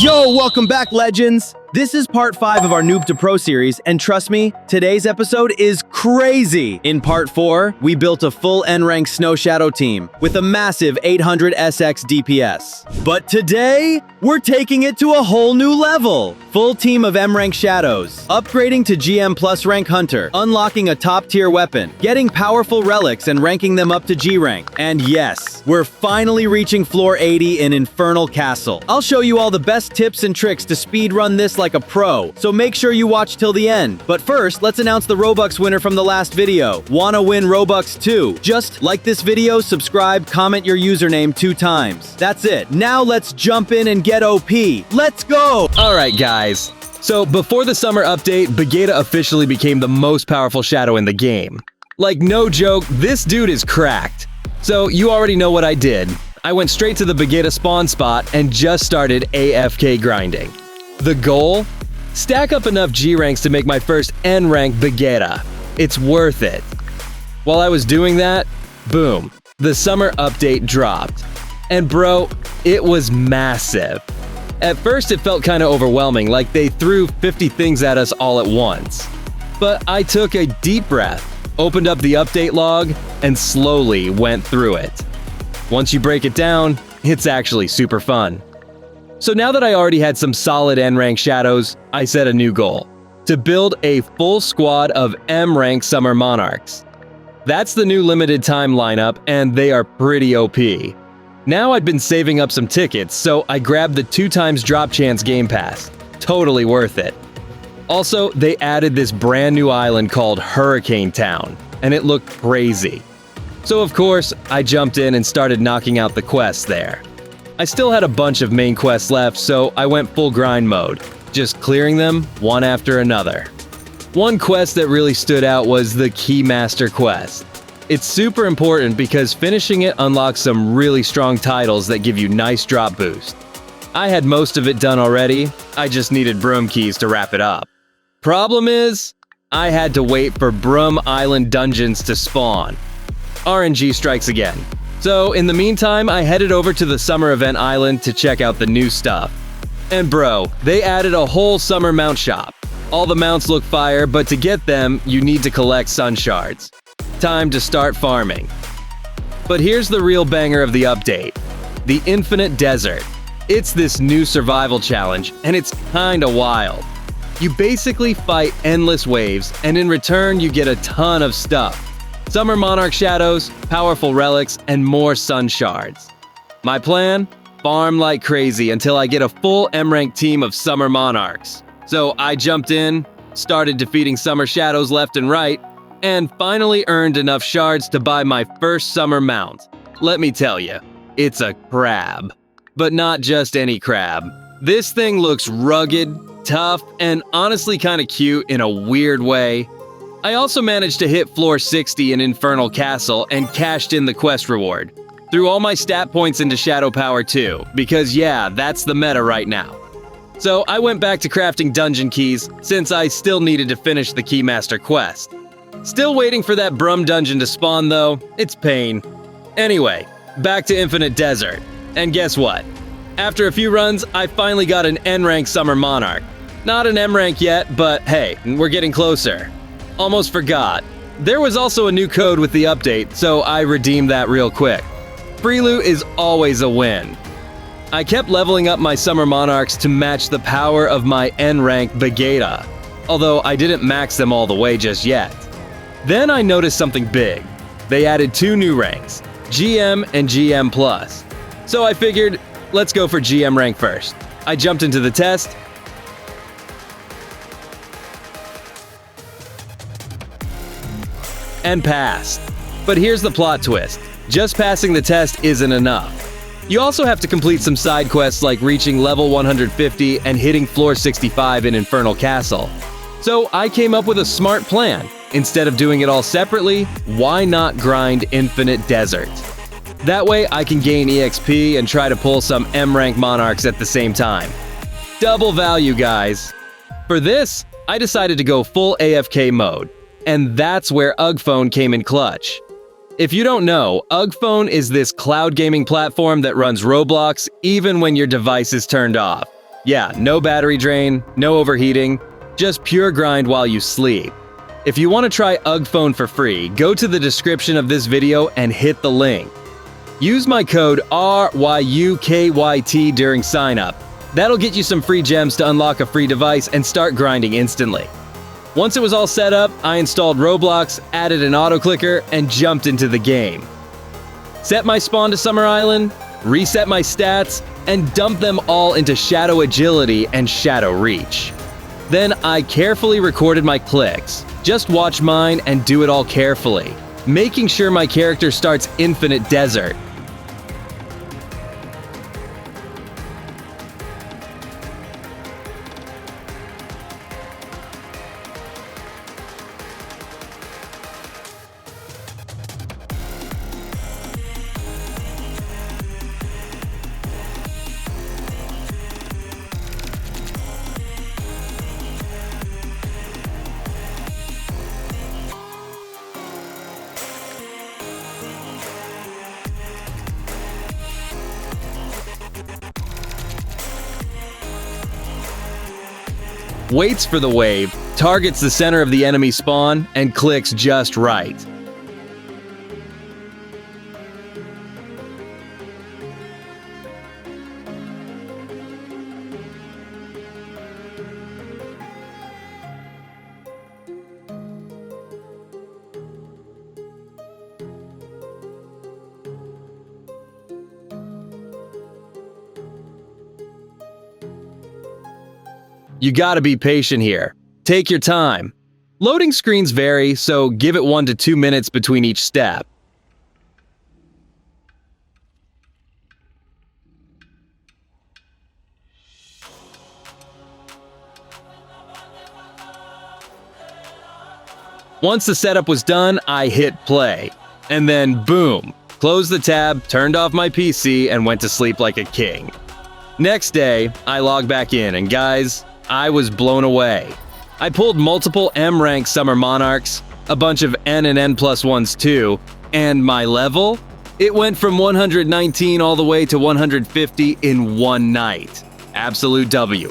Yo, welcome back, legends! This is part 5 of our Noob to Pro series, and trust me, today's episode is crazy! In part 4, we built a full N Rank Snow Shadow team with a massive 800 SX DPS. But today, we're taking it to a whole new level! Full team of M Rank Shadows, upgrading to GM plus rank Hunter, unlocking a top tier weapon, getting powerful relics and ranking them up to G rank. And yes, we're finally reaching floor 80 in Infernal Castle. I'll show you all the best tips and tricks to speedrun this like a pro, so make sure you watch till the end. But first, let's announce the Robux winner from the last video. Wanna win Robux too? Just like this video, subscribe, comment your username 2 times. That's it. Now let's jump in and get OP. Let's go! Alright guys, so before the summer update, Vegeta officially became the most powerful shadow in the game. Like no joke, this dude is cracked. So you already know what I did. I went straight to the Vegeta spawn spot and just started AFK grinding. The goal? Stack up enough G ranks to make my first N rank Vegeta. It's worth it. While I was doing that, boom, the summer update dropped. And bro, it was massive. At first it felt kinda overwhelming, like they threw 50 things at us all at once. But I took a deep breath, opened up the update log, and slowly went through it. Once you break it down, it's actually super fun. So now that I already had some solid N rank shadows, I set a new goal: to build a full squad of M Rank Summer Monarchs. That's the new limited time lineup, and they are pretty OP. Now I'd been saving up some tickets, so I grabbed the 2x drop chance game pass. Totally worth it. Also, they added this brand new island called Hurricane Town, and it looked crazy. So of course, I jumped in and started knocking out the quests there. I still had a bunch of main quests left, so I went full grind mode, just clearing them one after another. One quest that really stood out was the Keymaster quest. It's super important because finishing it unlocks some really strong titles that give you nice drop boost. I had most of it done already, I just needed Broom keys to wrap it up. Problem is, I had to wait for Broom Island dungeons to spawn. RNG strikes again. So in the meantime, I headed over to the Summer Event Island to check out the new stuff. And bro, they added a whole summer mount shop. All the mounts look fire, but to get them, you need to collect sun shards. Time to start farming. But here's the real banger of the update: the Infinite Desert. It's this new survival challenge, and it's kinda wild. You basically fight endless waves, and in return you get a ton of stuff. Summer Monarch shadows, powerful relics, and more sun shards. My plan? Farm like crazy until I get a full M rank team of Summer Monarchs. So I jumped in, started defeating summer shadows left and right, and finally earned enough shards to buy my first summer mount. Let me tell you, it's a crab. But not just any crab. This thing looks rugged, tough, and honestly kinda cute in a weird way. I also managed to hit floor 60 in Infernal Castle and cashed in the quest reward. Threw all my stat points into Shadow Power too, because yeah, that's the meta right now. So I went back to crafting dungeon keys, since I still needed to finish the Keymaster quest. Still waiting for that Brum dungeon to spawn though, it's pain. Anyway, back to Infinite Desert. And guess what? After a few runs, I finally got an N Rank Summer Monarch. Not an M Rank yet, but hey, we're getting closer. Almost forgot. There was also a new code with the update, so I redeemed that real quick. Free loot is always a win. I kept leveling up my Summer Monarchs to match the power of my N rank Vegeta, although I didn't max them all the way just yet. Then I noticed something big. They added 2 new ranks, GM and GM+. So I figured, let's go for GM rank first. I jumped into the test, and passed. But here's the plot twist: just passing the test isn't enough. You also have to complete some side quests like reaching level 150 and hitting floor 65 in Infernal Castle. So I came up with a smart plan. Instead of doing it all separately, why not grind Infinite Desert? That way I can gain EXP and try to pull some M rank Monarchs at the same time. Double value, guys. For this, I decided to go full AFK mode. And that's where UGPhone came in clutch. If you don't know, UGPhone is this cloud gaming platform that runs Roblox even when your device is turned off. Yeah, no battery drain, no overheating, just pure grind while you sleep. If you want to try UG Phone for free, go to the description of this video and hit the link. Use my code RYUKYT during sign-up. That'll get you some free gems to unlock a free device and start grinding instantly. Once it was all set up, I installed Roblox, added an auto-clicker, and jumped into the game. Set my spawn to Summer Island, reset my stats, and dump them all into Shadow Agility and Shadow Reach. Then I carefully recorded my clicks. Just watch mine and do it all carefully, making sure my character starts Infinite Desert. Waits for the wave, targets the center of the enemy spawn, and clicks just right. You gotta be patient here. Take your time. Loading screens vary, so give it 1 to 2 minutes between each step. Once the setup was done, I hit play. And then boom, closed the tab, turned off my PC, and went to sleep like a king. Next day, I logged back in, and guys, I was blown away. I pulled multiple M Rank Summer Monarchs, a bunch of N and N+1s too, and my level? It went from 119 all the way to 150 in one night. Absolute W.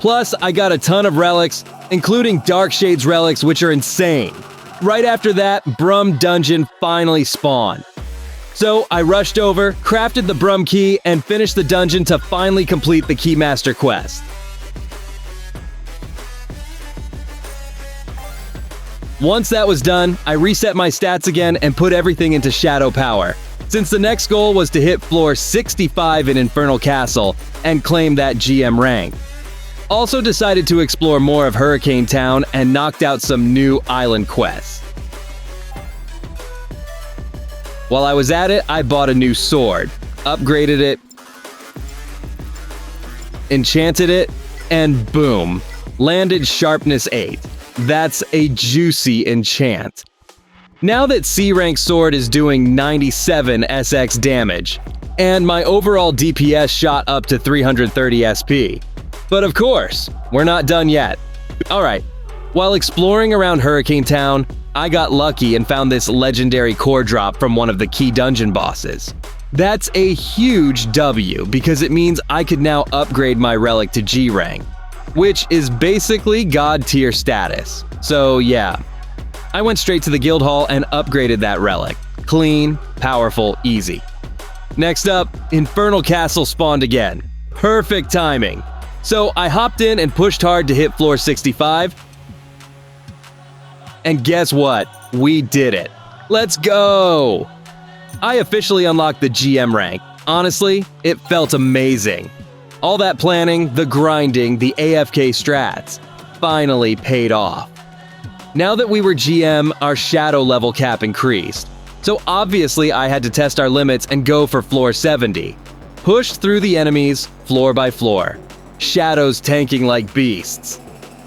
Plus, I got a ton of relics, including Dark Shades relics, which are insane. Right after that, Brum Dungeon finally spawned. So I rushed over, crafted the Brum Key, and finished the dungeon to finally complete the Keymaster quest. Once that was done, I reset my stats again and put everything into Shadow Power, since the next goal was to hit floor 65 in Infernal Castle and claim that GM rank. Also decided to explore more of Hurricane Town and knocked out some new island quests. While I was at it, I bought a new sword, upgraded it, enchanted it, and boom, landed Sharpness 8. That's a juicy enchant. Now that C-Rank sword is doing 97 SX damage, and my overall DPS shot up to 330 SP. But of course, we're not done yet. Alright, while exploring around Hurricane Town, I got lucky and found this legendary core drop from one of the key dungeon bosses. That's a huge W because it means I could now upgrade my relic to G rank, which is basically god tier status. So yeah, I went straight to the guild hall and upgraded that relic. Clean, powerful, easy. Next up, Infernal Castle spawned again. Perfect timing. So I hopped in and pushed hard to hit floor 65. And guess what? We did it. Let's go! I officially unlocked the GM rank. Honestly, it felt amazing. All that planning, the grinding, the AFK strats finally paid off. Now that we were GM, our shadow level cap increased. So obviously I had to test our limits and go for floor 70. Pushed through the enemies, floor by floor. Shadows tanking like beasts.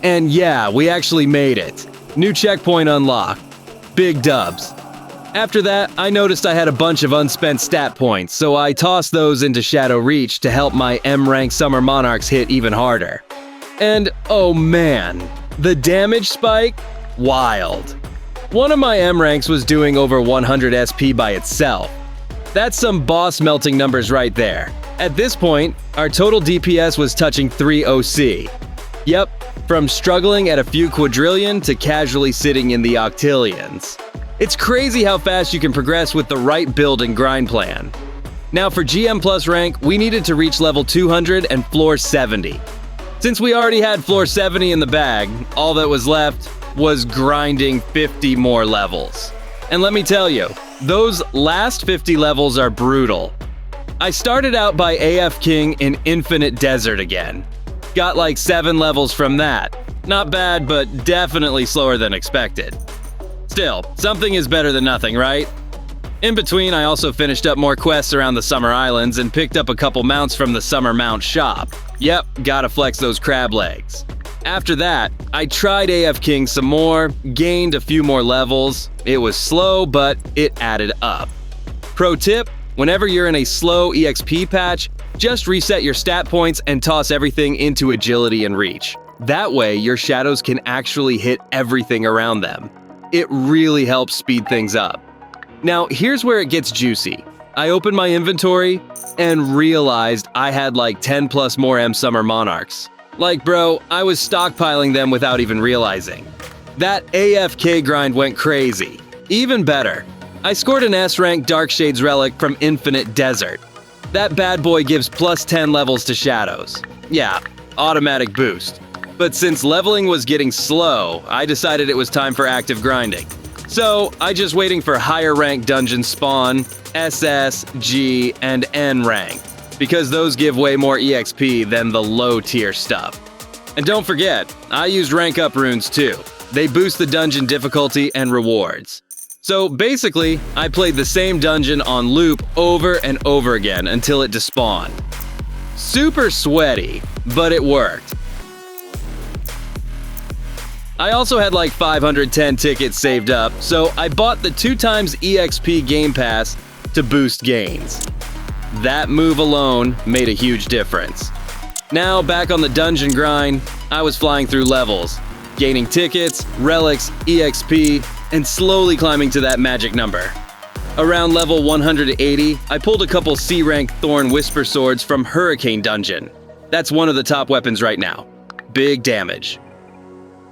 And yeah, we actually made it. New checkpoint unlocked. Big dubs. After that, I noticed I had a bunch of unspent stat points, so I tossed those into Shadow Reach to help my M Rank Summer Monarchs hit even harder. And oh man, the damage spike? Wild. One of my M ranks was doing over 100 SP by itself. That's some boss melting numbers right there. At this point, our total DPS was touching 3 OC. Yep, from struggling at a few quadrillion to casually sitting in the octillions. It's crazy how fast you can progress with the right build and grind plan. Now for GM plus rank, we needed to reach level 200 and floor 70. Since we already had floor 70 in the bag, all that was left was grinding 50 more levels. And let me tell you, those last 50 levels are brutal. I started out by AF King in Infinite Desert again. Got like 7 levels from that. Not bad, but definitely slower than expected. Still, something is better than nothing, right? In between, I also finished up more quests around the Summer Islands and picked up a couple mounts from the Summer Mount shop. Yep, gotta flex those crab legs. After that, I tried AF King some more, gained a few more levels. It was slow, but it added up. Pro tip, whenever you're in a slow EXP patch, just reset your stat points and toss everything into agility and reach. That way, your shadows can actually hit everything around them. It really helps speed things up. Now, here's where it gets juicy. I opened my inventory and realized I had like 10 plus more M Summer Monarchs. Like bro, I was stockpiling them without even realizing. That AFK grind went crazy. Even better, I scored an S rank Dark Shades relic from Infinite Desert. That bad boy gives plus 10 levels to shadows. Yeah, automatic boost. But since leveling was getting slow, I decided it was time for active grinding. So, I just waiting for higher rank dungeons spawn, SS, G, and N rank, because those give way more EXP than the low tier stuff. And don't forget, I used rank up runes too. They boost the dungeon difficulty and rewards. So basically, I played the same dungeon on loop over and over again until it despawned. Super sweaty, but it worked. I also had like 510 tickets saved up, so I bought the 2x EXP Game Pass to boost gains. That move alone made a huge difference. Now back on the dungeon grind, I was flying through levels, gaining tickets, relics, EXP, and slowly climbing to that magic number. Around level 180, I pulled a couple C-rank Thorn Whisper Swords from Hurricane Dungeon. That's one of the top weapons right now. Big damage.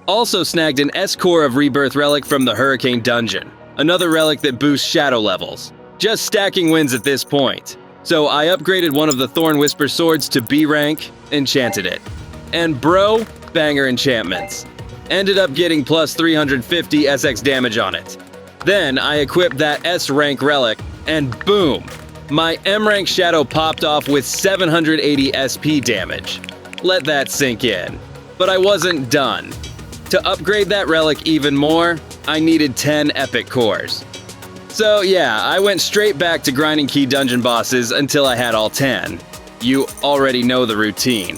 Also snagged an S-Core of Rebirth relic from the Hurricane Dungeon, another relic that boosts shadow levels. Just stacking wins at this point. So I upgraded one of the Thorn Whisper Swords to B rank, enchanted it. And bro, banger enchantments. Ended up getting plus 350 SX damage on it. Then I equipped that S rank relic, and boom! My M rank shadow popped off with 780 SP damage. Let that sink in. But I wasn't done. To upgrade that relic even more, I needed 10 epic cores. So yeah, I went straight back to grinding key dungeon bosses until I had all 10. You already know the routine.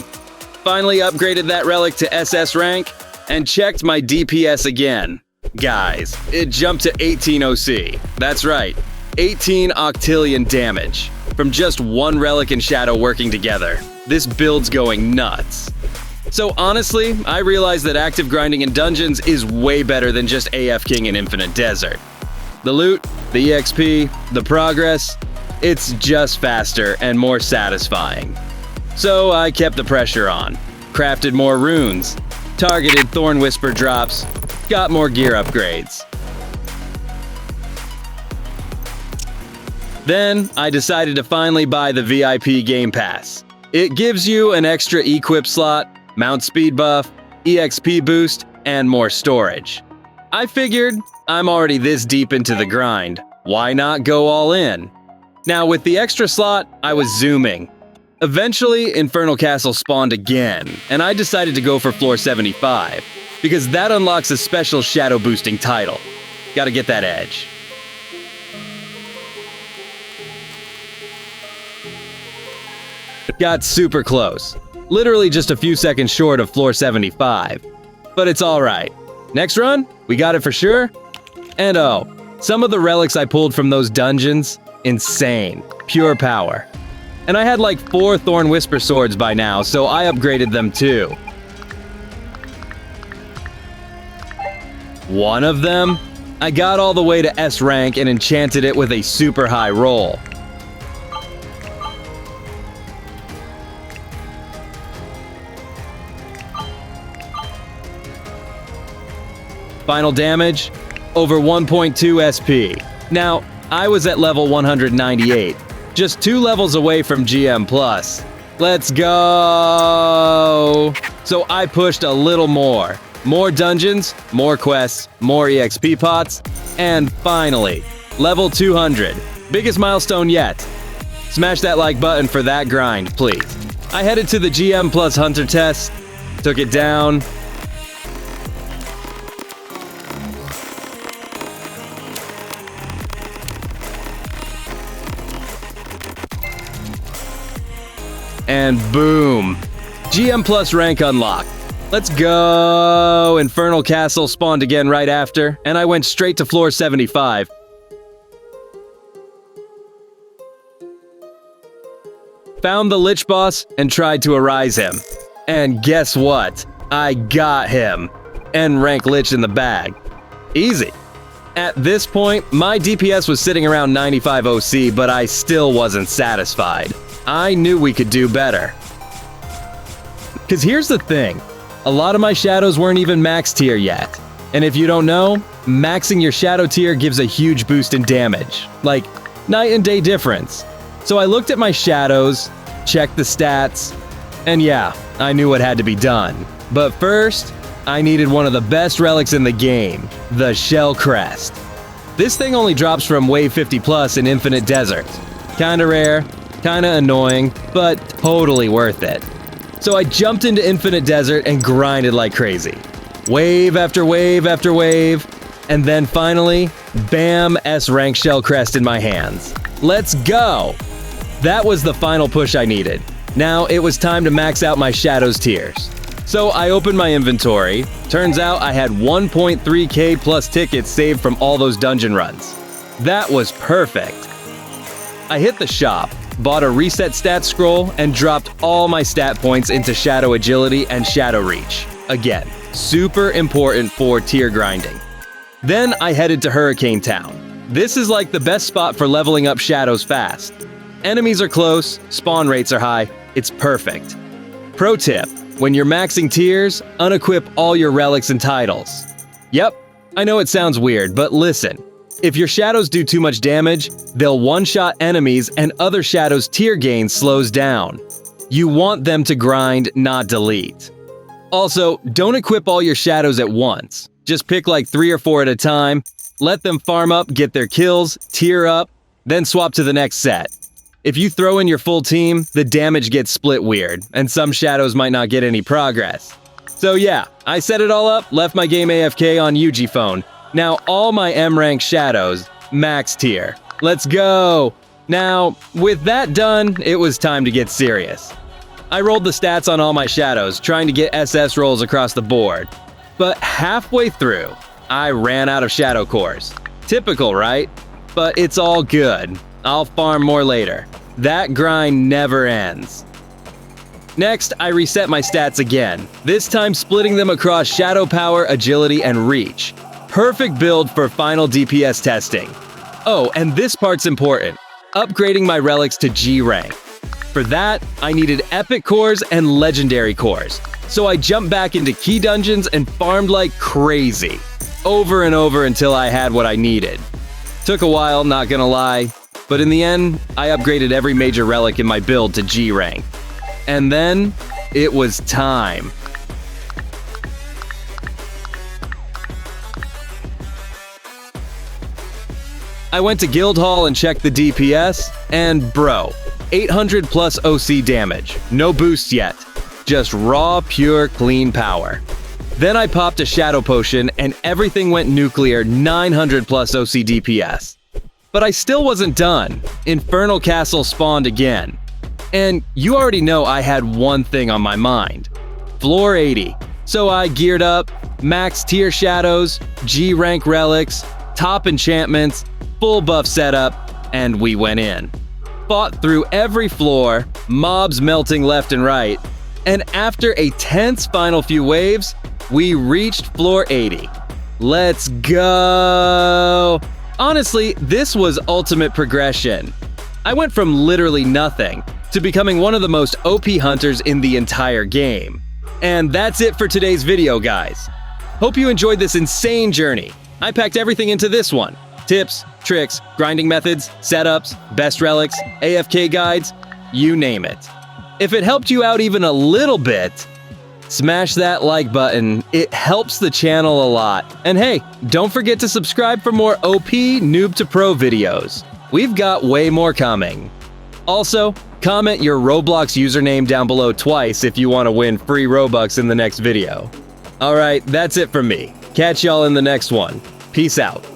Finally upgraded that relic to SS rank, and checked my DPS again. Guys, it jumped to 18 OC. That's right, 18 octillion damage. From just one relic and shadow working together. This build's going nuts. So honestly, I realized that active grinding in dungeons is way better than just AF King in Infinite Desert. The loot, the EXP, the progress, it's just faster and more satisfying. So I kept the pressure on, crafted more runes, targeted Thorn Whisper drops, got more gear upgrades. Then I decided to finally buy the VIP Game Pass. It gives you an extra equip slot, mount speed buff, EXP boost, and more storage. I figured, I'm already this deep into the grind, why not go all in? Now with the extra slot, I was zooming. Eventually, Infernal Castle spawned again, and I decided to go for floor 75, because that unlocks a special shadow boosting title. Gotta get that edge. Got super close. Literally just a few seconds short of floor 75. But it's alright. Next run, we got it for sure. And oh, some of the relics I pulled from those dungeons, insane. Pure power. And I had like 4 Thorn Whisper Swords by now, so I upgraded them too. One of them, I got all the way to S rank and enchanted it with a super high roll. Final damage, over 1.2 SP. Now, I was at level 198, just 2 levels away from GM+. Let's go! So I pushed a little more. More dungeons, more quests, more EXP pots, and finally, level 200. Biggest milestone yet. Smash that like button for that grind, please. I headed to the GM plus Hunter test, took it down. And boom! GM plus rank unlocked. Let's go! Infernal Castle spawned again right after, and I went straight to floor 75. Found the Lich boss and tried to arise him. And guess what? I got him. N rank Lich in the bag. Easy. At this point, my DPS was sitting around 95 OC, but I still wasn't satisfied. I knew we could do better. Cause here's the thing, a lot of my shadows weren't even max tier yet. And if you don't know, maxing your shadow tier gives a huge boost in damage. Like, night and day difference. So I looked at my shadows, checked the stats, and yeah, I knew what had to be done. But first, I needed one of the best relics in the game, the Shell Crest. This thing only drops from wave 50 plus in Infinite Desert. Kinda rare, kinda annoying, but totally worth it. So I jumped into Infinite Desert and grinded like crazy. Wave after wave after wave, and then finally, bam, S rank Shell Crest in my hands. Let's go! That was the final push I needed. Now it was time to max out my shadows tiers. So I opened my inventory. Turns out I had 1.3k plus tickets saved from all those dungeon runs. That was perfect. I hit the shop, bought a reset stat scroll, and dropped all my stat points into Shadow Agility and Shadow Reach. Again, super important for tier grinding. Then I headed to Hurricane Town. This is like the best spot for leveling up shadows fast. Enemies are close, spawn rates are high, it's perfect. Pro tip, when you're maxing tiers, unequip all your relics and titles. Yep, I know it sounds weird, but listen. If your shadows do too much damage, they'll one-shot enemies and other shadows' tier gain slows down. You want them to grind, not delete. Also, don't equip all your shadows at once. Just pick like 3 or 4 at a time, let them farm up, get their kills, tier up, then swap to the next set. If you throw in your full team, the damage gets split weird, and some shadows might not get any progress. So yeah, I set it all up, left my game AFK on Yuji phone. Now all my M rank shadows, max tier. Let's go! Now, with that done, it was time to get serious. I rolled the stats on all my shadows, trying to get SS rolls across the board. But halfway through, I ran out of shadow cores. Typical, right? But it's all good. I'll farm more later. That grind never ends. Next, I reset my stats again, this time splitting them across Shadow Power, Agility, and Reach. Perfect build for final DPS testing. Oh, and this part's important. Upgrading my relics to G rank. For that, I needed epic cores and legendary cores. So I jumped back into key dungeons and farmed like crazy. Over and over until I had what I needed. Took a while, not gonna lie. But in the end, I upgraded every major relic in my build to G rank. And then, it was time. I went to Guildhall and checked the DPS, and bro, 800 plus OC damage. No boosts yet. Just raw, pure, clean power. Then I popped a Shadow Potion, and everything went nuclear 900 plus OC DPS. But I still wasn't done. Infernal Castle spawned again. And you already know I had one thing on my mind. Floor 80. So I geared up, max tier shadows, G rank relics, top enchantments, full buff setup, and we went in. Fought through every floor, mobs melting left and right, and after a tense final few waves, we reached floor 80. Let's go! Honestly, this was ultimate progression. I went from literally nothing to becoming one of the most OP hunters in the entire game. And that's it for today's video, guys. Hope you enjoyed this insane journey. I packed everything into this one. Tips, tricks, grinding methods, setups, best relics, AFK guides, you name it. If it helped you out even a little bit, smash that like button. It helps the channel a lot. And hey, don't forget to subscribe for more OP Noob to Pro videos. We've got way more coming. Also, comment your Roblox username down below twice if you want to win free Robux in the next video. Alright, that's it from me. Catch y'all in the next one. Peace out.